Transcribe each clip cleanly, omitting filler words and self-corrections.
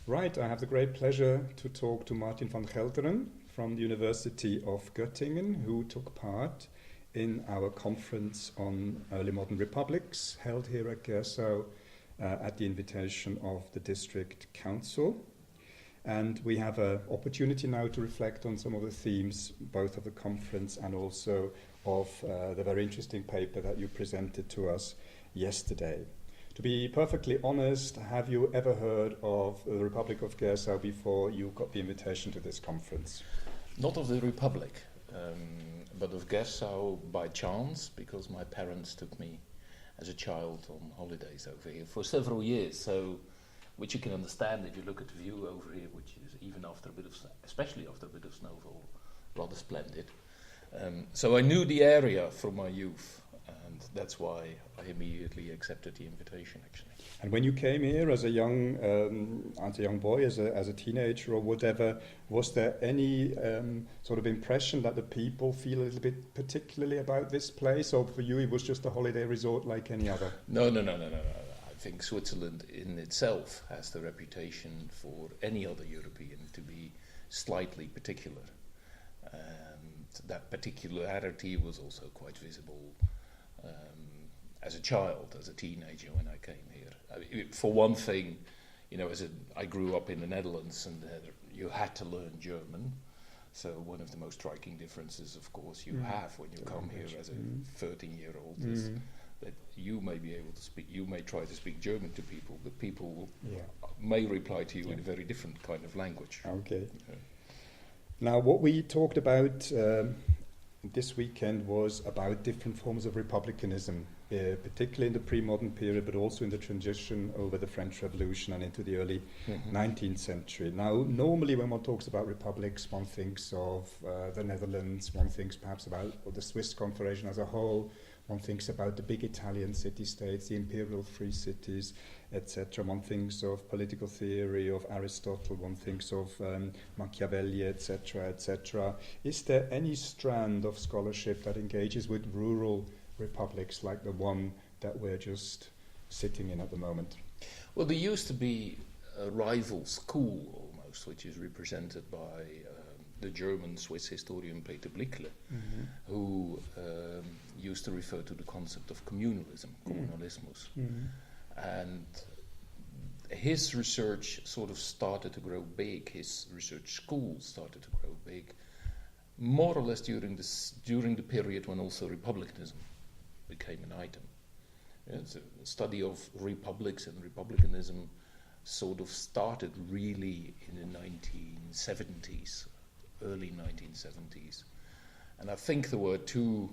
Right, I have the great pleasure to talk to Martin van Gelderen from the University of Göttingen, who took part in our conference on early modern republics, held here at Gersau at the invitation of the District Council. And we have an opportunity now to reflect on some of the themes, both of the conference and also of the very interesting paper that you presented to us yesterday. To be perfectly honest, have you ever heard of the Republic of Gersau before you got the invitation to this conference? Not of the Republic, but of Gersau by chance, because my parents took me as a child on holidays over here for several years. So, which you can understand if you look at the view over here, which is even after a bit of, especially after a bit of snowfall, rather splendid. So I knew the area from my youth, and that's why I immediately accepted the invitation, actually. And when you came here as a young boy, as a teenager or whatever, was there any sort of impression that the people feel a little bit particularly about this place, or for you it was just a holiday resort like any other? No. I think Switzerland in itself has the reputation for any other European to be slightly particular. That particularity was also quite visible as a child, as a teenager when I came here. For one thing, you know, I grew up in the Netherlands, and you had to learn German. So one of the most striking differences, of course, you have when you come here as a 13-year-old is that you may be able to speak, you may try to speak German to people, but people may reply to you in a very different kind of language. Okay. Now, what we talked about this weekend was about different forms of republicanism, particularly in the pre-modern period, but also in the transition over the French Revolution and into the early 19th century. Now, normally when one talks about republics, one thinks of the Netherlands, one thinks perhaps about the Swiss Confederation as a whole, one thinks about the big Italian city-states, the imperial free cities, etc. One thinks of political theory of Aristotle, one thinks of Machiavelli, etc., etc. Is there any strand of scholarship that engages with rural republics like the one that we're just sitting in at the moment? Well, there used to be a rival school almost, which is represented by the German-Swiss historian Peter Blickle, who used to refer to the concept of communalism, kommunalismus. And his research sort of started to grow big, his research school started to grow big, more or less during the period when also republicanism became an item. It's a study of republics and republicanism sort of started really in the 1970s, early 1970s. And I think there were two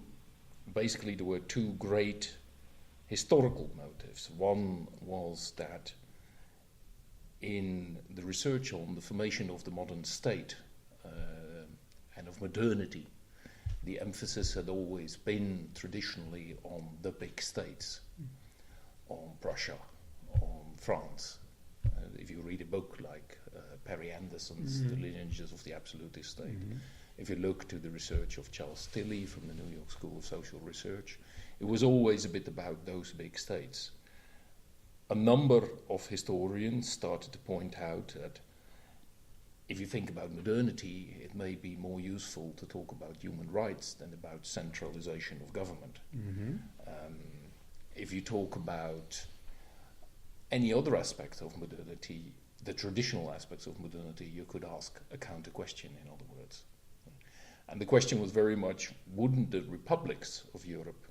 great historical motives. One was that in the research on the formation of the modern state and of modernity, the emphasis had always been traditionally on the big states, on Prussia, on France. If you read a book like Perry Anderson's The Lineages of the Absolutist State, if you look to the research of Charles Tilly from the New York School of Social Research, it was always a bit about those big states. A number of historians started to point out that if you think about modernity, it may be more useful to talk about human rights than about centralization of government. If you talk about any other aspect of modernity, the traditional aspects of modernity, you could ask a counter question, in other words. And the question was very much, wouldn't the republics of Europe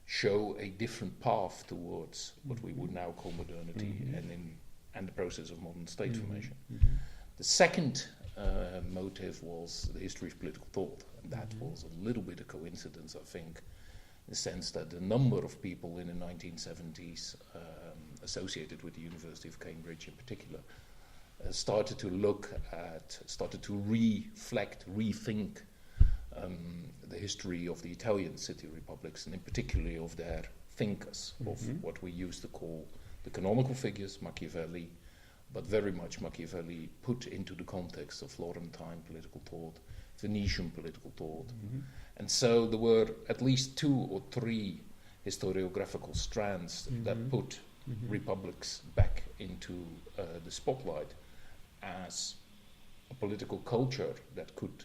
show a different path towards what we would now call modernity and the process of modern state formation? The second motive was the history of political thought, and that was a little bit of coincidence, I think, in the sense that a number of people in the 1970s associated with the University of Cambridge in particular started to rethink the history of the Italian city republics, and in particular of their thinkers, of what we used to call the canonical figures, Machiavelli, but very much Machiavelli put into the context of Florentine political thought, Venetian political thought. And so there were at least 2 or 3 historiographical strands that put republics back into the spotlight. as a political culture that could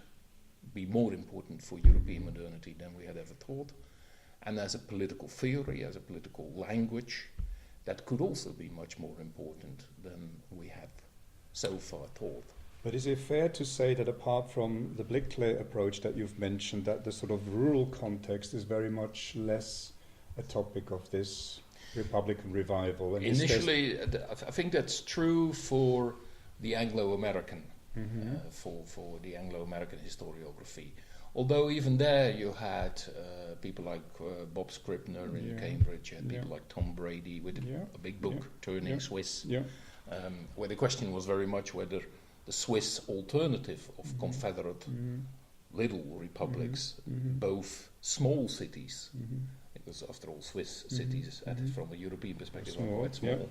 be more important for European modernity than we had ever thought, and as a political theory, as a political language, that could also be much more important than we have so far thought. But is it fair to say that apart from the Blickle approach that you've mentioned, that the sort of rural context is very much less a topic of this Republican revival? And initially, I think that's true for the Anglo-American, for the Anglo-American historiography. Although even there you had people like Bob Scribner in Cambridge, you had people like Tom Brady with a big book, Turning Swiss, where the question was very much whether the Swiss alternative of confederate little republics, both small cities, because after all Swiss cities, from a European perspective, are quite small,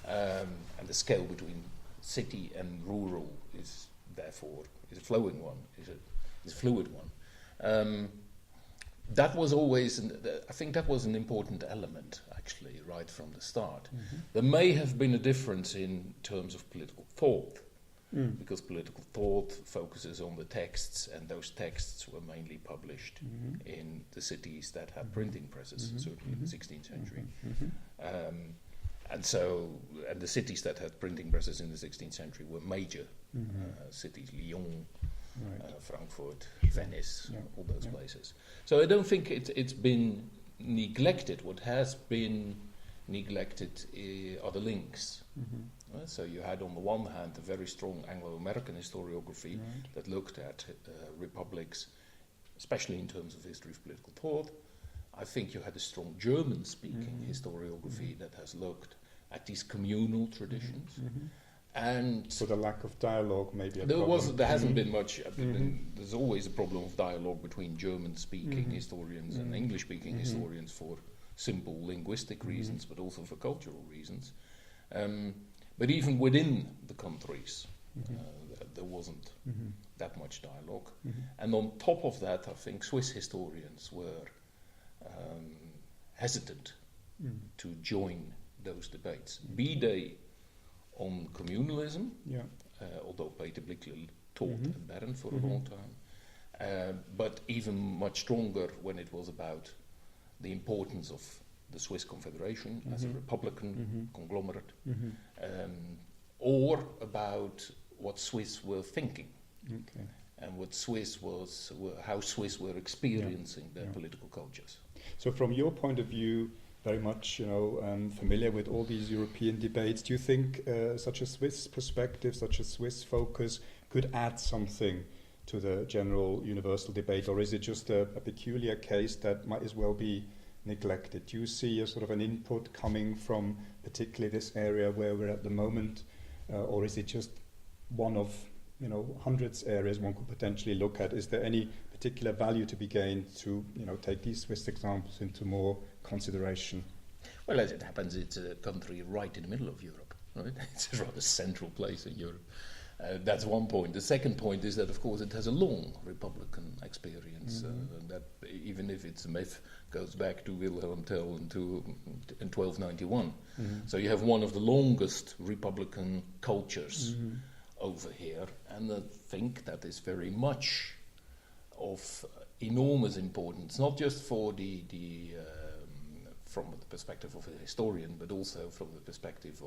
and the scale between city and rural is therefore a flowing one, is a fluid one. That was always, I think that was an important element actually right from the start. There may have been a difference in terms of political thought, because political thought focuses on the texts, and those texts were mainly published in the cities that had printing presses, certainly in the 16th century. And the cities that had printing presses in the 16th century were major cities, Lyon, Frankfurt, Venice, all those places. So I don't think it's been neglected. What has been neglected are the links. So you had on the one hand a very strong Anglo-American historiography that looked at republics, especially in terms of history of political thought. I think you had a strong German-speaking historiography that has looked at these communal traditions. And so the lack of dialogue maybe there hasn't been much. There's always a problem of dialogue between German-speaking historians and English-speaking historians for simple linguistic reasons, but also for cultural reasons. But even within the countries, there wasn't that much dialogue. And on top of that, I think Swiss historians were hesitant to join those debates, be they on communalism, although Peter Blickle taught at Bern for a long time, but even much stronger when it was about the importance of the Swiss Confederation as a republican conglomerate, or about what Swiss were thinking, and what Swiss how Swiss were experiencing their political cultures. So from your point of view, very much, familiar with all these European debates, do you think such a Swiss perspective, such a Swiss focus could add something to the general universal debate, or is it just a peculiar case that might as well be neglected? Do you see a sort of an input coming from particularly this area where we're at the moment, or is it just one of hundreds areas one could potentially look at? Is there any particular value to be gained to take these Swiss examples into more consideration? Well, as it happens, it's a country right in the middle of Europe, right? It's a rather central place in Europe. That's one point. The second point is that, of course, it has a long Republican experience, that even if its myth goes back to Wilhelm Tell in 1291. So you have one of the longest Republican cultures over here, and I think that is very much of enormous importance, not just for from the perspective of a historian, but also from the perspective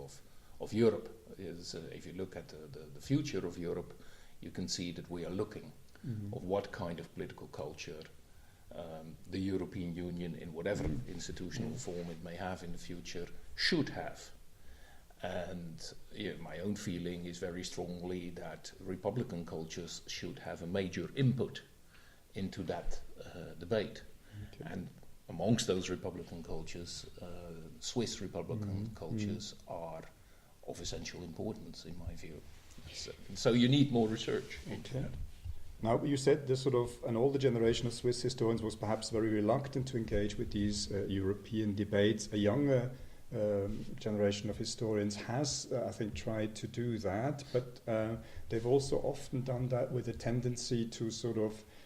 of Europe. If you look at the future of Europe, you can see that we are looking of what kind of political culture the European Union, in whatever institutional form it may have in the future, should have. And my own feeling is very strongly that Republican cultures should have a major input into that debate. And amongst those Republican cultures, Swiss Republican cultures are of essential importance, in my view. So you need more research into that. Now, you said this an older generation of Swiss historians was perhaps very reluctant to engage with these European debates. A younger generation of historians has, I think, tried to do that, but they've also often done that with a tendency to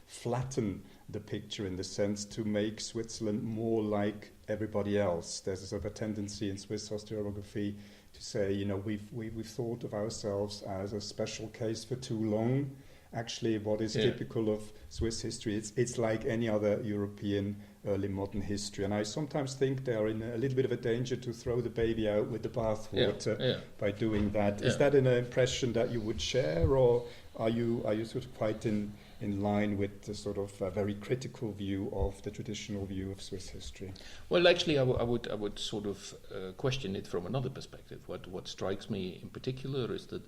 flatten the picture, in the sense to make Switzerland more like everybody else. There's a tendency in Swiss historiography to say, you know, we've thought of ourselves as a special case for too long. Actually, what is typical of Swiss history, it's like any other European early modern history. And I sometimes think they are in a little bit of a danger to throw the baby out with the bathwater by doing that. Is that an impression that you would share, or are you sort of quite in line with the sort of very critical view of the traditional view of Swiss history? Well, actually, I would sort of question it from another perspective. What strikes me in particular is that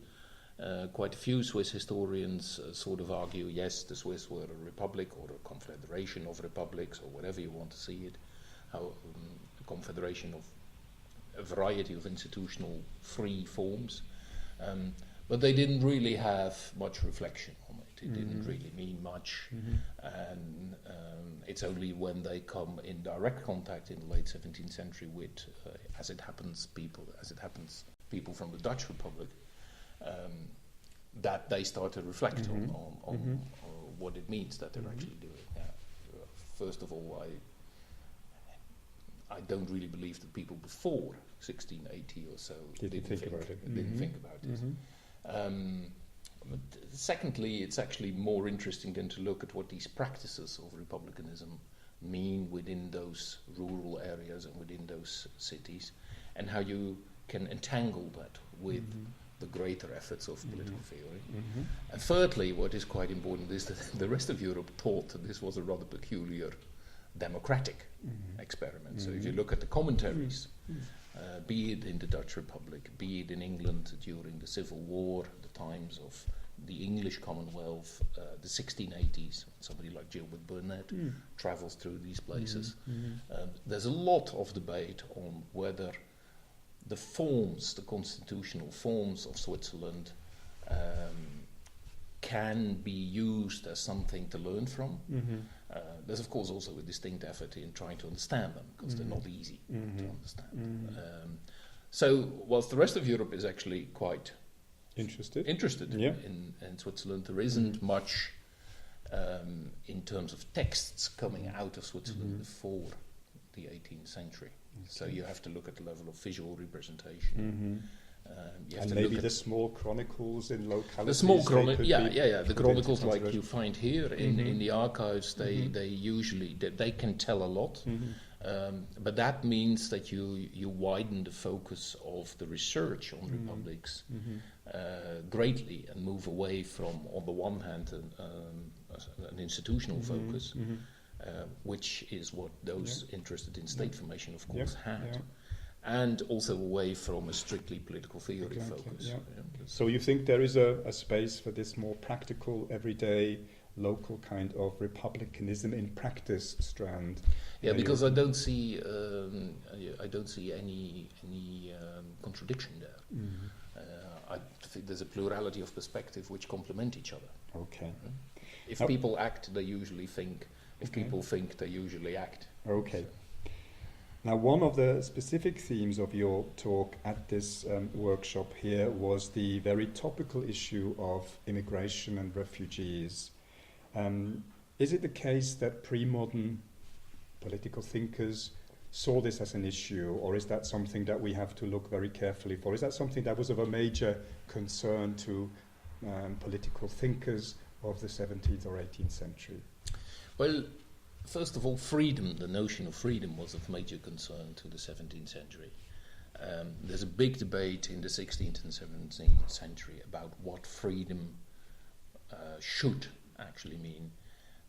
quite a few Swiss historians sort of argue, yes, the Swiss were a republic or a confederation of republics, or whatever you want to see it, a confederation of a variety of institutional free forms, but they didn't really have much reflection on it. It didn't really mean much, and it's only when they come in direct contact in the late 17th century with, as it happens, people from the Dutch Republic, that they start to reflect on what it means that they're actually doing. First of all, I don't really believe that people before 1680 or so didn't think about it. But secondly, it's actually more interesting than to look at what these practices of republicanism mean within those rural areas and within those cities, and how you can entangle that with the greater efforts of political theory. And thirdly, what is quite important is that the rest of Europe thought that this was a rather peculiar democratic experiment. So if you look at the commentaries, be it in the Dutch Republic, be it in England during the Civil War, the times of the English Commonwealth, the 1680s, somebody like Gilbert Burnet travels through these places. There's a lot of debate on whether the forms, the constitutional forms of Switzerland, can be used as something to learn from. There's of course also a distinct effort in trying to understand them, because they're not easy to understand. So whilst the rest of Europe is actually quite interested in Switzerland, there isn't much in terms of texts coming out of Switzerland before the 18th century. So you have to look at the level of visual representation. You have and to maybe look the small chronicles in localities. the small chronicles, the chronicles like you find here in the archives, they usually they can tell a lot, but that means that you widen the focus of the research on republics greatly, and move away from, on the one hand, an institutional focus, which is what those interested in state formation, of course, had. And also away from a strictly political theory focus. So you think there is a space for this more practical, everyday, local kind of republicanism in practice strand? Yeah, because I don't see any contradiction there. I think there's a plurality of perspective which complement each other. Okay. If people act, they usually think. If people think, they usually act. Okay. Now, one of the specific themes of your talk at this workshop here was the very topical issue of immigration and refugees. Is it the case that pre-modern political thinkers saw this as an issue, or is that something that we have to look very carefully for? Is that something that was of a major concern to political thinkers of the 17th or 18th century? Well, first of all, freedom, the notion of freedom, was of major concern to the 17th century. There's a big debate in the 16th and 17th century about what freedom should actually mean.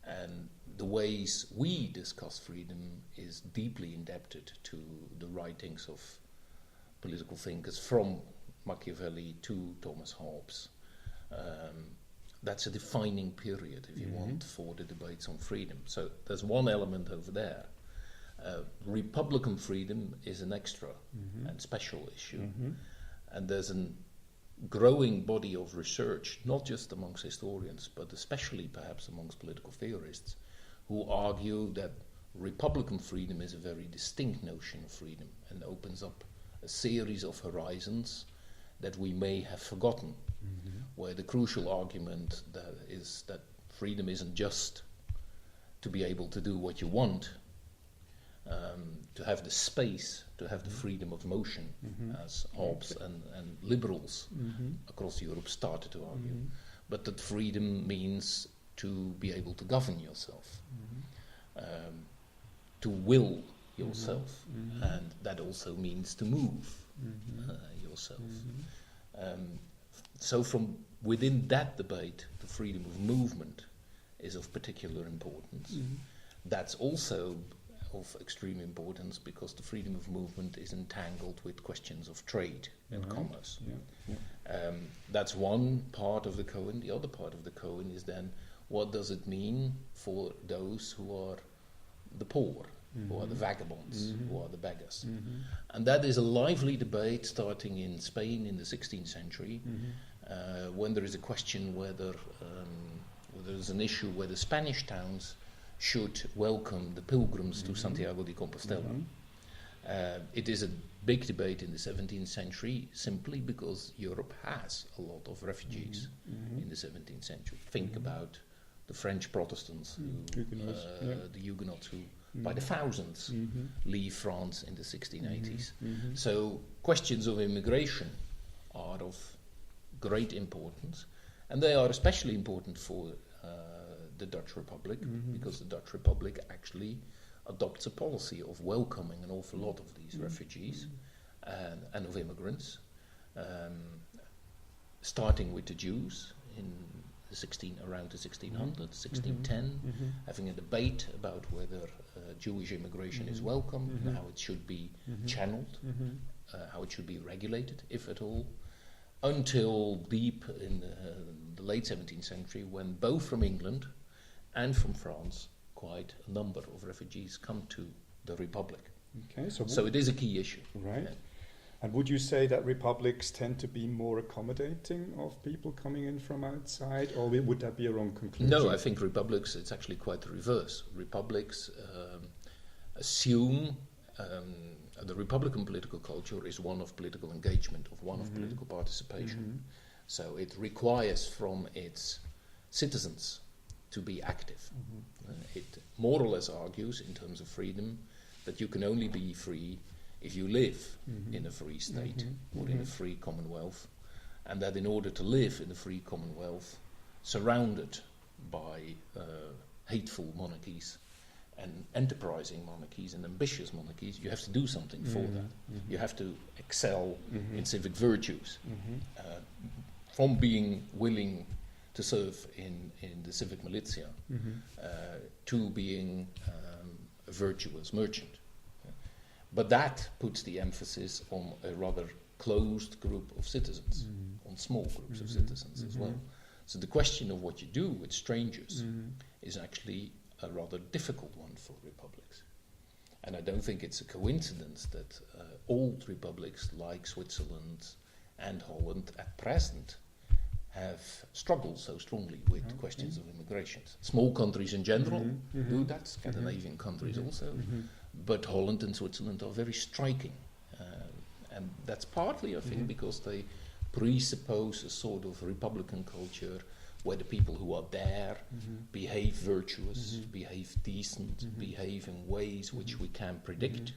And the ways we discuss freedom is deeply indebted to the writings of political thinkers from Machiavelli to Thomas Hobbes. That's a defining period, if you want, for the debates on freedom. So there's one element over there. Republican freedom is an extra and special issue. And there's a growing body of research, not just amongst historians, but especially perhaps amongst political theorists, who argue that Republican freedom is a very distinct notion of freedom and opens up a series of horizons that we may have forgotten, where the crucial argument that is that freedom isn't just to be able to do what you want, to have the space, to have the freedom of motion, as Hobbes and liberals across Europe started to argue. But that freedom means to be able to govern yourself, to will yourself, and that also means to move yourself. So from within that debate, the freedom of movement is of particular importance. That's also of extreme importance because the freedom of movement is entangled with questions of trade and commerce. That's one part of the coin. The other part of the coin is then, what does it mean for those who are the poor, who are the vagabonds, who are the beggars? And that is a lively debate starting in Spain in the 16th century, when there is a question whether there's an issue whether Spanish towns should welcome the pilgrims to Santiago de Compostela. It is a big debate in the 17th century simply because Europe has a lot of refugees in the 17th century. Think about the French Protestants, the Huguenots who by the thousands leave France in the 1680s. So questions of immigration are of great importance, and they are especially important for the Dutch Republic, because the Dutch Republic actually adopts a policy of welcoming an awful lot of these refugees and of immigrants, starting with the Jews in the around the 1600s, 1610, having a debate about whether Jewish immigration is welcome and how it should be channeled, how it should be regulated, if at all, until deep in the late 17th century, when both from England and from France quite a number of refugees come to the Republic. Okay, so it is a key issue. Right. Yeah. And would you say that republics tend to be more accommodating of people coming in from outside, or would that be a wrong conclusion? No, I think republics, it's actually quite the reverse. Republics assume the Republican political culture is one of political engagement, of one of political participation. So it requires from its citizens to be active. It more or less argues, in terms of freedom, that you can only be free if you live in a free state or in a free commonwealth, and that in order to live in a free commonwealth, surrounded by hateful monarchies and enterprising monarchies and ambitious monarchies, you have to do something for that. You have to excel in civic virtues, from being willing to serve in the civic militia to being a virtuous merchant. But that puts the emphasis on a rather closed group of citizens, on small groups of citizens as well. So the question of what you do with strangers is actually a rather difficult one for republics. And I don't think it's a coincidence that old republics like Switzerland and Holland at present have struggled so strongly with questions of immigration. Small countries in general do that, Scandinavian countries also, but Holland and Switzerland are very striking. And that's partly, I think, because they presuppose a sort of republican culture where the people who are there behave virtuous, behave decent, behave in ways which we can predict,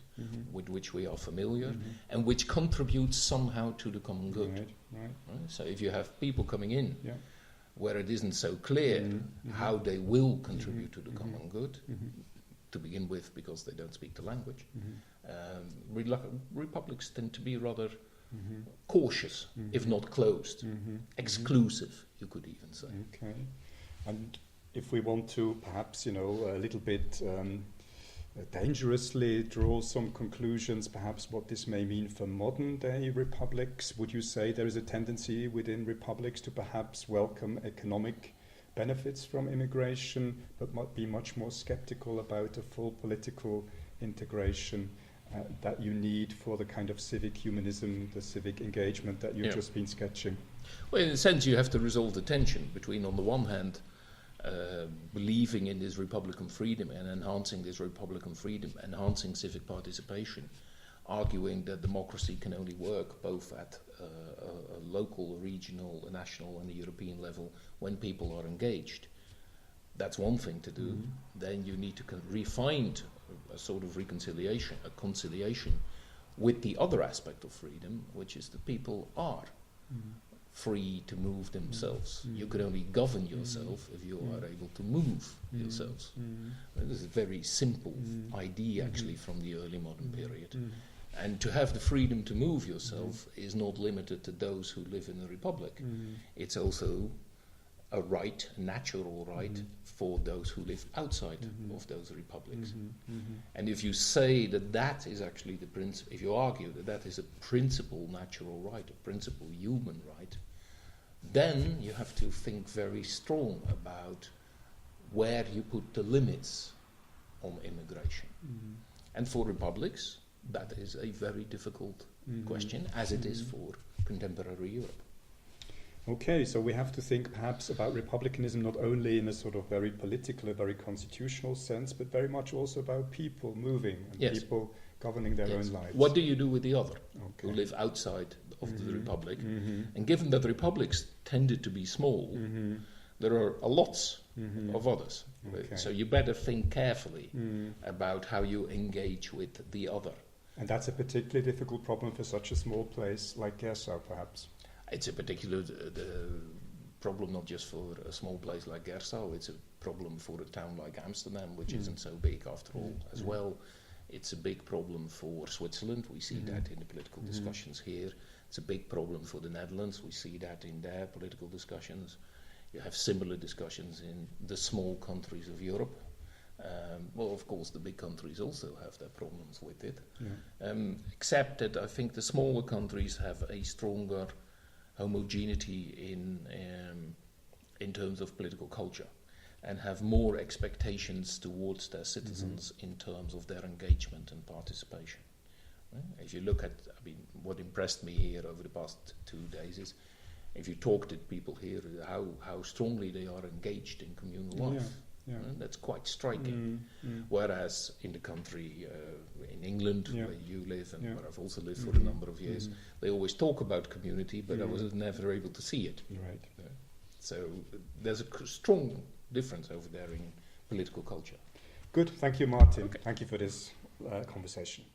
with which we are familiar, and which contribute somehow to the common good. Right? So if you have people coming in where it isn't so clear how they will contribute to the common good, to begin with, because they don't speak the language, republics tend to be rather cautious, if not closed, exclusive, you could even say. Okay. And if we want to perhaps, a little bit dangerously draw some conclusions, perhaps what this may mean for modern day republics, would you say there is a tendency within republics to perhaps welcome economic benefits from immigration, but might be much more skeptical about a full political integration that you need for the kind of civic humanism, the civic engagement that you've just been sketching? Well, in a sense, you have to resolve the tension between, on the one hand, believing in this republican freedom and enhancing this republican freedom, enhancing civic participation, arguing that democracy can only work both at a local, regional, a national and a European level when people are engaged. That's one thing to do. Then you need to refine a sort of reconciliation, a conciliation with the other aspect of freedom, which is that people are free to move themselves. You can only govern yourself if you are able to move yourselves. This is a very simple idea, actually, from the early modern period. And to have the freedom to move yourself is not limited to those who live in a republic. It's also a right, a natural right, for those who live outside of those republics. And if you say that that is actually the principle, if you argue that that is a principal natural right, a principal human right, then you have to think very strong about where you put the limits on immigration. And for republics, that is a very difficult question, as it is for contemporary Europe. Okay, so we have to think perhaps about republicanism not only in a sort of very political, a very constitutional sense, but very much also about people moving and people governing their own lives. What do you do with the other who live outside of the republic? And given that republics tended to be small, there are a lots of others. So you better think carefully about how you engage with the other. And that's a particularly difficult problem for such a small place like Gersau, perhaps. It's a particular problem not just for a small place like Gersau, it's a problem for a town like Amsterdam, which isn't so big after all as well. It's a big problem for Switzerland, we see that in the political discussions here. It's a big problem for the Netherlands, we see that in their political discussions. You have similar discussions in the small countries of Europe. Well, of course, the big countries also have their problems with it. Except that I think the smaller countries have a stronger homogeneity in terms of political culture, and have more expectations towards their citizens in terms of their engagement and participation. If you look at, I mean, what impressed me here over the past 2 days is, if you talk to people here, how strongly they are engaged in communal life. That's quite striking. Whereas in the country, in England, where you live and where I've also lived for a number of years, they always talk about community, but I was never able to see it. So there's a strong difference over there in political culture. Good, thank you, Martin. Thank you for this conversation.